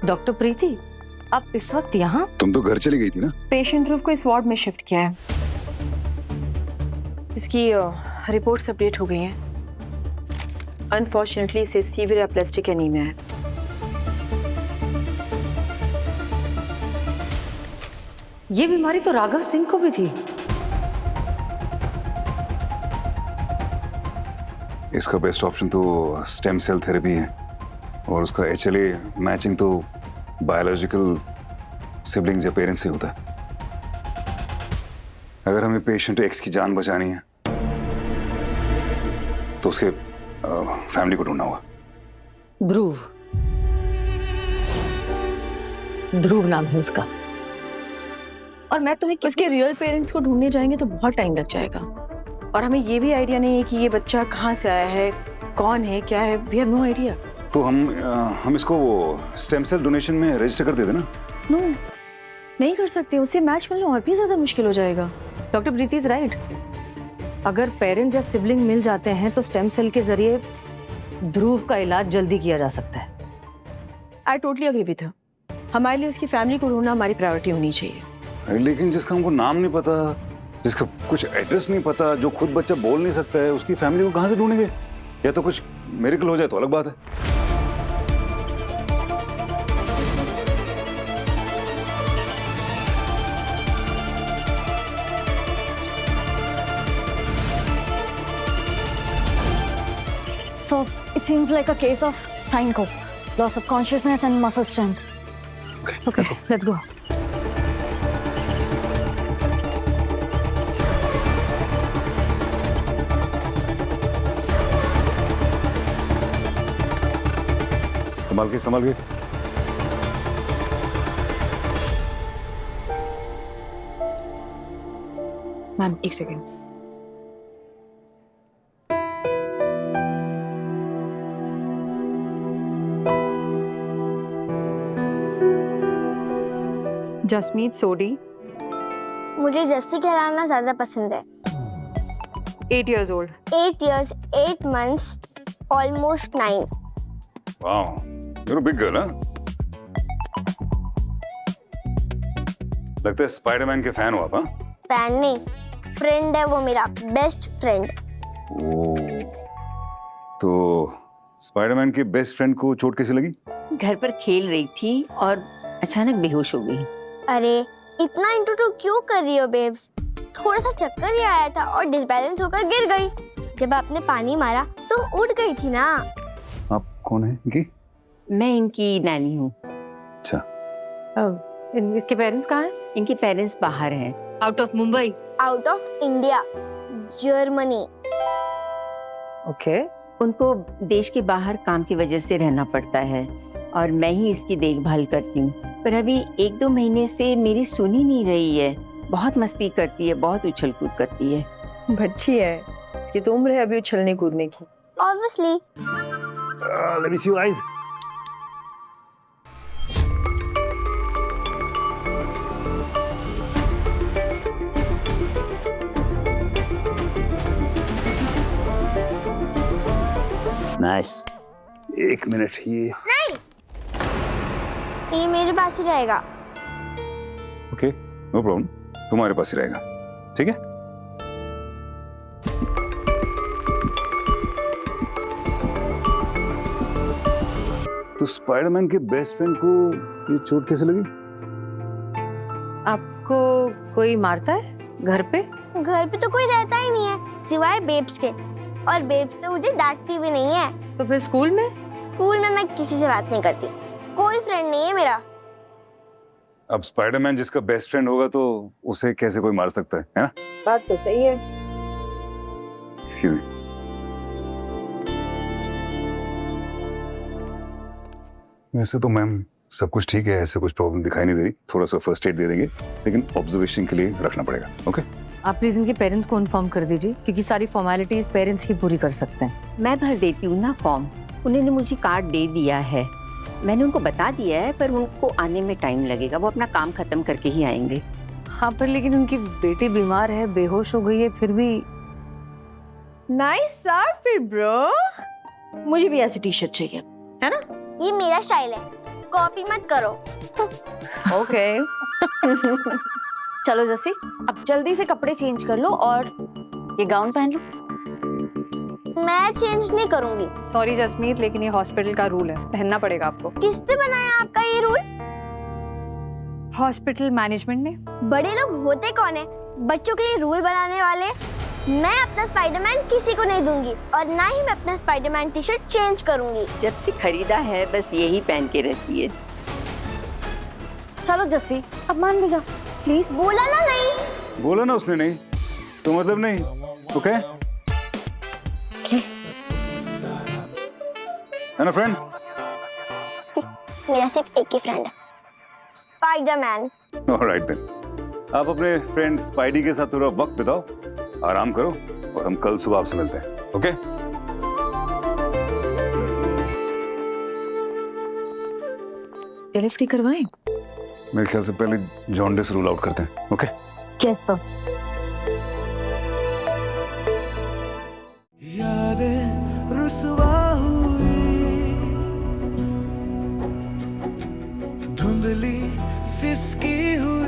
Doctor प्रीति, आप इस वक्त यहाँ? तुम तो घर चली गई थी ना? पेशेंट ध्रुव को इस वार्ड में शिफ्ट किया है। इसकी रिपोर्ट्स अपडेट हो गई हैं। अनफॉर्चुनेटली इसे सीवियर एप्लेस्टिक एनीमिया है। ये बीमारी तो राघव सिंह को भी थी। इसका बेस्ट ऑप्शन तो स्टेम सेल थेरेपी है और उसका HLA मैचिंग तो बायोलॉजिकल सिबलिंग्स या पेरेंट्स से होता है। अगर हमें पेशेंट एक्स की जान बचानी है तो उसके फैमिली को ढूंढना होगा। ध्रुव नाम है उसका। और मैं तुम्हें उसके रियल पेरेंट्स को ढूंढने जाएंगे तो बहुत टाइम लग जाएगा और हमें ये भी आइडिया नहीं है कि ये बच्चा कहाँ से आया है, कौन है, क्या है। We have no idea. तो हम इसको वो स्टेम सेल डोनेशन में रजिस्टर कर देते ना? नो, नहीं कर सकते। उससे मैच मिलना और भी ज्यादा मुश्किल हो जाएगा। Doctor Preeti is right. अगर पेरेंट्स या सिबलिंग मिल जाते हैं तो स्टेम सेल के जरिए ध्रुव का इलाज जल्दी किया जा सकता है। I totally agree with her. हमारे लिए उसकी फैमिली को ढूंढना हमारी प्रायोरिटी होनी चाहिए। लेकिन जिसका हमको नाम नहीं पता, जिसका कुछ एड्रेस नहीं पता, जो खुद बच्चा बोल नहीं सकता है, उसकी फैमिली को कहाँ से ढूंढेंगे? या तो कुछ मिरेकल हो जाए तो अलग बात है। So it seems like a case of syncope, loss of consciousness and muscle strength. Okay, let's go. संभाल के। मैम एक सेकेंड। जसमीत सोडी। मुझे जस्सी कहलाना ज्यादा पसंद है। 8 years old. 8 years, 8 months, almost 9. Wow, you're a big girl, huh? लगता है स्पाइडरमैन के फैन हो आप, हाँ? फैन नहीं, फ्रेंड है वो मेरा, बेस्ट फ्रेंड। ओह, तो स्पाइडरमैन के बेस्ट फ्रेंड को चोट कैसे लगी? घर पर खेल रही थी और अचानक बेहोश हो गई। अरे इतना इंटू क्यों कर रही हो बेब्स? थोड़ा सा चक्कर ही आया था और डिसबैलेंस होकर गिर गई। जब आपने पानी मारा तो उठ गई थी ना। आप कौन है इनकी? मैं इनकी नैनी हूँ। अच्छा। इसके पेरेंट्स कहाँ हैं? इनके पेरेंट्स बाहर हैं। Out of Mumbai? Out of India, Germany. Okay. उनको देश के बाहर काम की वजह से रहना पड़ता है और मैं ही इसकी देखभाल करती हूँ। पर अभी 1-2 महीने से मेरी सुन ही नहीं रही है। बहुत मस्ती करती है, बहुत उछल कूद करती है। बच्ची है, इसकी तो उम्र है अभी उछलने कूदने की। Obviously. Let me see your eyes. Nice. 1 minute ये। नहीं, ये मेरे पास ही रहेगा। ओके, नो प्रॉब्लम, तुम्हारे पास ही रहेगा, ठीक है? तो स्पाइडरमैन के बेस्ट फ्रेंड को ये चोट कैसे लगी? आपको कोई मारता है घर पे? घर पे तो कोई रहता ही नहीं है सिवाय बेब्स के, और बेब्स तो मुझे डांटती भी नहीं है। तो फिर स्कूल में? स्कूल में मैं किसी से बात नहीं करती, कोई फ्रेंड नहीं है मेरा। अब स्पाइडरमैन जिसका बेस्ट फ्रेंड होगा तो उसे कैसे कोई मार सकता है ना? बात तो सही है। Excuse me. वैसे तो मैम सब कुछ ठीक है, ऐसे कुछ प्रॉब्लम दिखाई नहीं दे रही। थोड़ा सा फर्स्ट एड दे देंगे, लेकिन ऑब्जर्वेशन के लिए रखना पड़ेगा। ओके? आप प्लीज इनके पेरेंट्स को इन्फॉर्म कर दीजिए, क्योंकि सारी फॉर्मेलिटीज पेरेंट्स ही पूरी कर सकते हैं। मैं भर देती हूँ ना फॉर्म। उन्होंने मुझे कार्ड दे दिया है, मैंने उनको बता दिया है, पर उनको आने में टाइम लगेगा। वो अपना काम खत्म करके ही आएंगे। हाँ, पर लेकिन उनकी बेटी बीमार है, बेहोश हो गई है, फिर भी। Nice outfit bro. मुझे भी ऐसी टी शर्ट चाहिए, है ना? ये मेरा स्टाइल है। कॉपी मत करो। ओके। चलो जसी, अब जल्दी से कपड़े चेंज कर लो और ये गाउन पहन लो। मैं चेंज नहीं करूंगी। सॉरी जसमीत, लेकिन ये हॉस्पिटल का रूल है, पहनना पड़ेगा आपको। किसने बनाया आपका ये रूल? हॉस्पिटल मैनेजमेंट ने। बड़े लोग होते कौन है बच्चों के लिए रूल बनाने वाले? मैं अपना स्पाइडरमैन किसी को नहीं दूंगी और ना ही मैं अपना स्पाइडरमैन टी शर्ट चेंज करूंगी। जब से खरीदा है बस यही पहन के रहती है। चलो जसी, अब मान भी जाओ प्लीज। बोला ना नहीं। बोला ना उसने नहीं तो मतलब नहीं। ओके है ना फ्रेंड? मेरा सिर्फ एक ही फ्रेंड है, स्पाइडरमैन। ऑलराइट देन, आप अपने फ्रेंड स्पाइडी के साथ थोड़ा वक्त बिताओ, आराम करो और हम कल सुबह आपसे मिलते हैं। ओके? एलएफटी करवाएं? मेरे ख्याल से पहले जॉन्डिस रूल आउट करते हैं। ओके? Yes sir. यादें रुसवा हुई, धुंधली सिसकी हुई।